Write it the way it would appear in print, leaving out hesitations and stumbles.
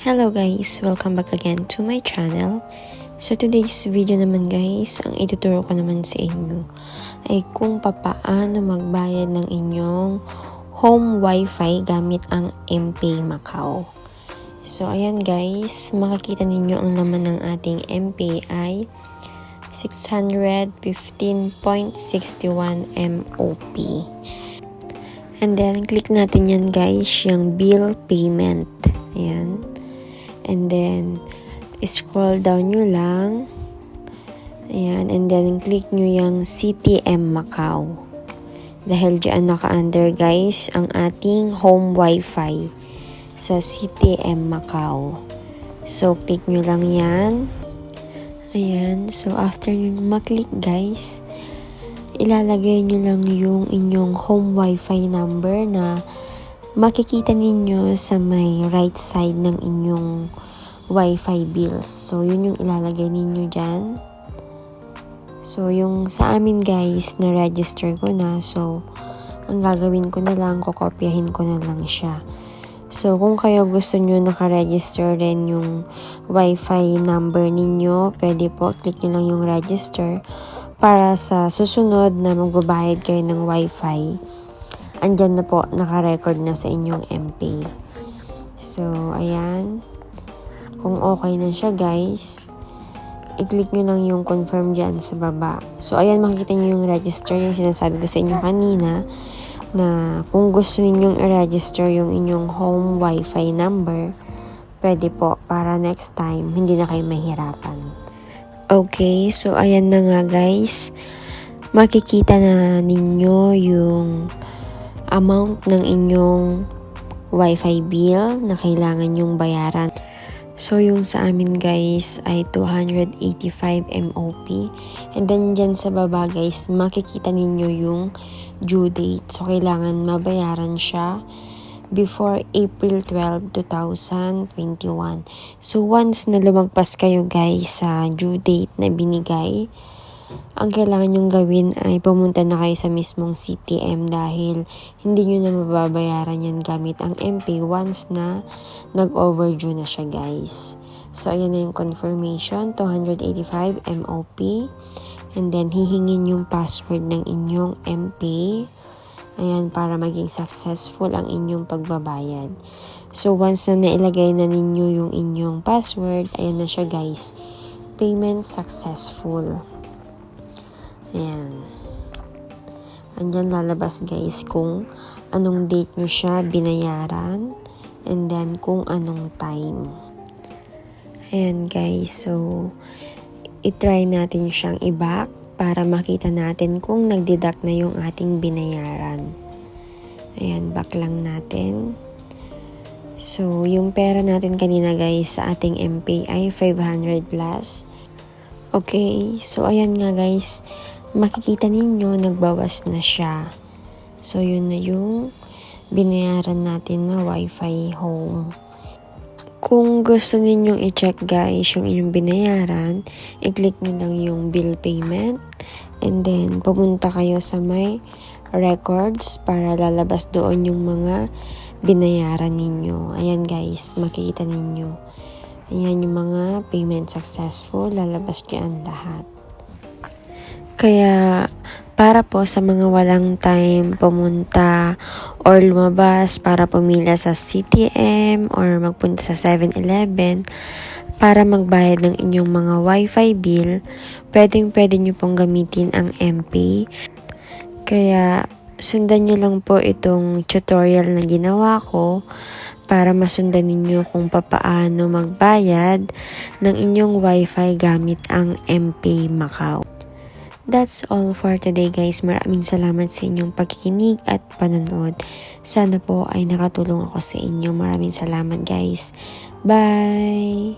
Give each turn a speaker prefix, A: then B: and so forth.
A: Hello guys! Welcome back again to my channel. So today's video naman guys, ang ituturo ko naman sa inyo ay kung papaano magbayad ng inyong home wifi gamit ang Mpay Macau. So ayan guys, makikita ninyo ang laman ng ating Mpay ay 615.61 MOP. And then click natin yan guys, yung bill payment. Ayan. And then, scroll down nyo lang. Ayan. And then, click nyo yung CTM Macau. Dahil dyan naka-under guys, ang ating home wifi sa CTM Macau. So, click nyo lang yan. Ayan. So, after nyo maklik guys, ilalagay nyo lang yung inyong home wifi number na makikita ninyo sa may right side ng inyong wifi bills. So, yun yung ilalagay ninyo dyan. So, yung sa amin guys, na-register ko na. So, ang gagawin ko na lang, kokopyahin ko na lang siya. So, kung kayo gusto nyo naka-register rin yung wifi number ninyo, pwede po, click nyo lang yung register para sa susunod na magbabayad kayo ng wifi. Andyan na po, naka-record na sa inyong Mpay. So, ayan. Kung okay na siya, guys, i-click nyo lang yung confirm dyan sa baba. So, ayan, makikita nyo yung register, yung sinasabi ko sa inyo kanina, na kung gusto ninyong i-register yung inyong home wifi number, pwede po, para next time, hindi na kayo mahirapan. Okay, so ayan na nga, guys. Makikita na ninyo yung amount ng inyong wifi bill na kailangan yung bayaran. So, yung sa amin guys ay 285 MOP. And then dyan sa baba guys, makikita ninyo yung due date. So, kailangan mabayaran siya before April 12, 2021. So, once na lumagpas kayo guys sa due date na binigay, ang kailangan nyong gawin ay pumunta na kayo sa mismong CTM dahil hindi nyo na mababayaran yan gamit ang Mpay once na nag-overdue na siya guys. So, ayan na yung confirmation, 285 MOP. And then, hihingin yung password ng inyong Mpay. Ayan, para maging successful ang inyong pagbabayad. So, once na nailagay na ninyo yung inyong password, ayan na siya guys. Payment successful. Ayan. Andyan lalabas guys kung anong date nyo siya binayaran and then kung anong time. Ayan guys. So, itry natin siyang i-back para makita natin kung nagdeduct na yung ating binayaran. Ayan, back lang natin. So, yung pera natin kanina guys sa ating Mpay ay 500 plus. Okay, so ayan nga guys. Makikita ninyo, nagbawas na siya. So, yun na yung binayaran natin na wifi home. Kung gusto ninyong i-check guys yung inyong binayaran, i-click nyo lang yung bill payment. And then, pumunta kayo sa may records para lalabas doon yung mga binayaran ninyo. Ayan guys, makikita ninyo. Ayan yung mga payment successful, lalabas dyan lahat. Kaya, para po sa mga walang time pumunta or lumabas para pumila sa CTM or magpunta sa 7-Eleven para magbayad ng inyong mga wifi bill, pwede nyo pong gamitin ang Mpay. Kaya, sundan nyo lang po itong tutorial na ginawa ko para masundan ninyo kung papaano magbayad ng inyong wifi gamit ang Mpay Macau. That's all for today guys. Maraming salamat sa inyong pagkikinig at panonood. Sana po ay nakatulong ako sa inyo. Maraming salamat guys. Bye!